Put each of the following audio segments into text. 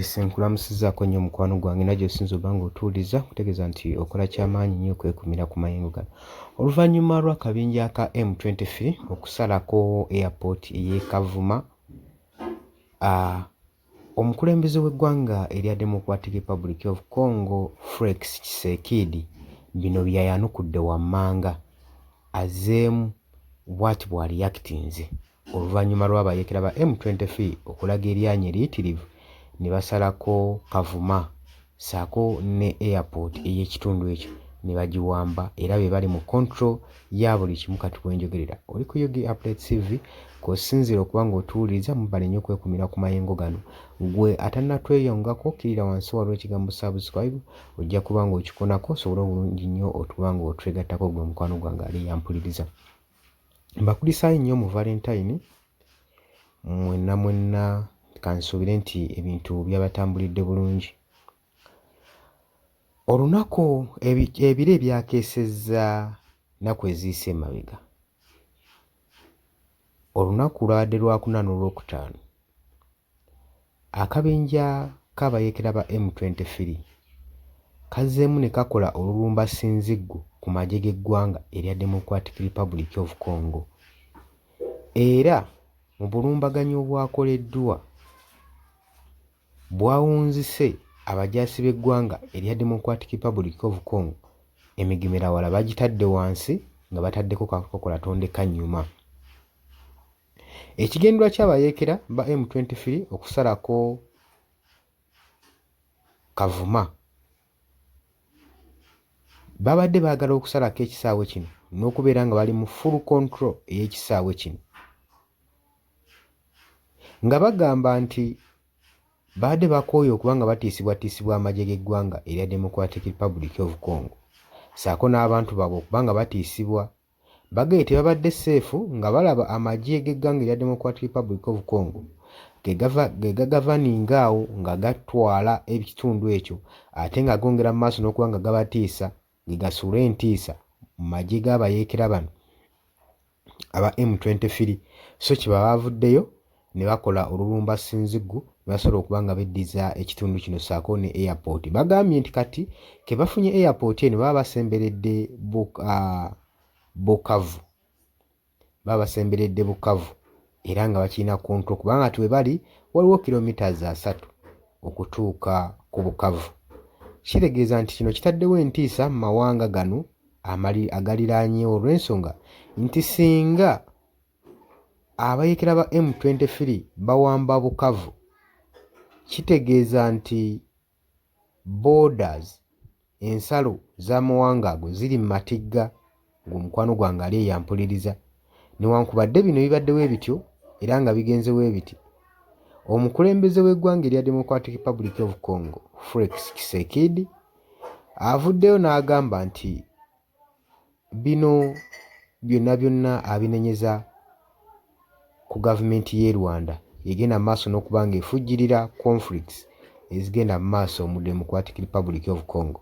Esenkulamusizaako nnyo mukwano gwange najjo osinza oba ng'otuwuliza kutegeeza nti okola kyamaanyi nnyo okwekumira ku mayengo gano. Oluvannyuma lw'akabinja ka M23 okusalako airport ey'e Kavuma, omukulembeze w'eggwanga erya Democratic Republic of Congo Felix Tshisekedi bino byayanukudde wammanga azzeemu bw'ati bw'areactinze oluvannyuma lw'abayeekera ba M23 okulaga eryanyi eriyitirivu ne basalako Kavuma ssaako ne airport ey'ekitundu ekyo ne bagiwamba era be bali mu control ya buli kimu kati bwenjogerera. Oli ku Yogi Updates TV kw'osinziira okuba ng'otuwuliriza mubale nnyo okwekumira ku mayengo gano. Gwe atannatweyongako kkirira wansi waliwo ekigambo subscribe ojja kuba ng'okikonako osobole obulungi nnyo otuba ng'otwegattako gwe mukwano gwange ali yampuliriza. Mbakulisaayo nnyo mu Valentine mwenna kansuubire nti ebintu byabatambulidde bulungi. Olunaku ebiro ebyakeesezza nnaku eziyise emabega, olunaku lwabadde Lwakuna n'Olwokutaano, akabinja k'abayeekera ba M23 kazzeemu ne kakola olulumbasinziggu ku magye g'eggwanga erya Democratic Republic of Congo era mu bulumbaganyi obwakoleddwa bwawunzise abajaasi b'eggwanga erya Democratic Republic of Congo. Emigemerawala bagitadde wansi nga bataddeko kakokola tondeka nnyuma. Ekigendwa ky'abayeekera ba M23 okusalako Kavuma babadde baagala okusalako ekisaawe kino n'okubeera nga bali mu full control ey'ekisaawe kino nga bagamba nti baadde bakooye okuba nga batiisibwatiisibwa amagye g'eggwanga erya Democratic Republic of Congo ssaako n'abantu baabwe okuba nga batiisibwa bagaye tebabadde seefu nga balaba amagye g'eggwanga erya Democratic Republic of Congo ge gagavaninga awo nga gatwala ekitundu ekyo ate nga gongera mu maaso n'okuba nga gabatiisa ge gasuula entiisa mu magye g'abayeekera bano aba M23. So kye baba bavuddeyo ne bakola olulumbasinziggu ne basobola okuba nga beddiza ekitundu kino ssaako ne airport. Bagambye nti kati ke bafunye airport eno baba basemberedde Bukavu, baba basemberedde Bukavu era nga bakirina kontro kubanga nti we bali waliwo kilometers 3 okutuuka ku Bukavu. Kitegeeza nti kino kitaddewo entiisa mu mawanga gano agaliraanyeewo olw'ensonga nti singa abayeekera ba M23 bawamba Bukavu kitegeeza nti borders ensalo z'amawanga ago ziri mu matigga ng'omukwano gwange ali eyampuliriza. Newankubadde bino bibaddewo ebityo era nga bigenzewo ebiti, omukulembeze w'eggwanga erya Democratic Republic of Congo Felix Tshisekedi avuddeyo n'agamba nti bino byonna abinenyeza ku gavumenti y'e Rwanda egenda mu maaso n'okuba nga efujjirira conflicts ezigenda mu maaso mu Democratic Republic of Congo.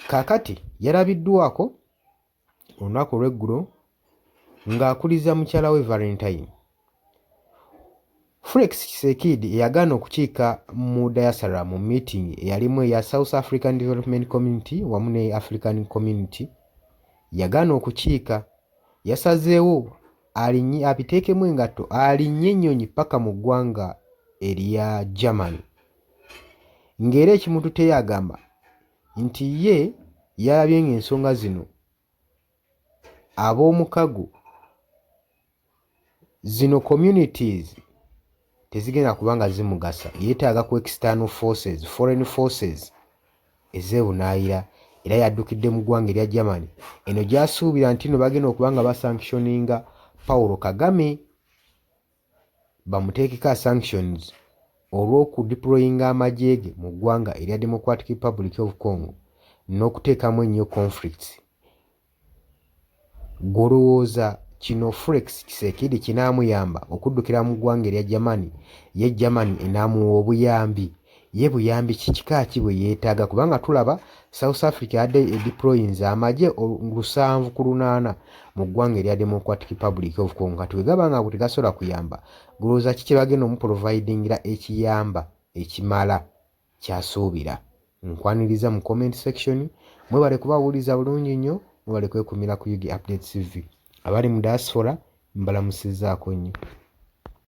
Kaakati yalabiddwako olunaku olw'eggulo ng'akuliza mukyala we Valentine. Felix Tshisekedi eyagaana okukiika mu diaspora mu meeting eyalimu eya South African Development Community wamu ne African Community, yagaana okukiika, yasazeewo abiteekemu engatto alinnye ennyonyi paka mu ggwanga erya Germany. Ng'era ekimutute yagamba nti ye yalabye ng'ensonga zino ab'omukago zino communities tezigenda kubanga zimugasa, yeetaaga ku external forces, foreign forces ezeebunaayira era yaddukidde mu ggwanga erya Germany eno gy'asuubira nti no bagenda okuba nga basanctioninga Paulo Kagame, bamuteekeko sanctions olw'okudeployinga amagye ge mu ggwanga erya Democratic Republic of Congo n'okuteekamu ennyo conflicts. Golowooza kino Felix Tshisekedi kinaamuyamba okuddukira mu ggwanga erya Germany, ye Germany enaamuwa obuyambi, ye buyambi kikika ki bwe yeetaaga kubanga tulaba South Africa yadde edeployinze amagye 7-8 mu ggwanga erya Democratic Republic of Congo. Kati bwe gaba nga tegasobola kuyamba, golowooza ki kye bagenda omuprovidingira ekiyamba ekimala kyasuubira. Nkwaniriza mu comment section, mwebale kubawuliza bulungi nnyo, mwebale kwekumira ku UG Updates TV. Abali mu diaspora mbalamusizzaako nnyo.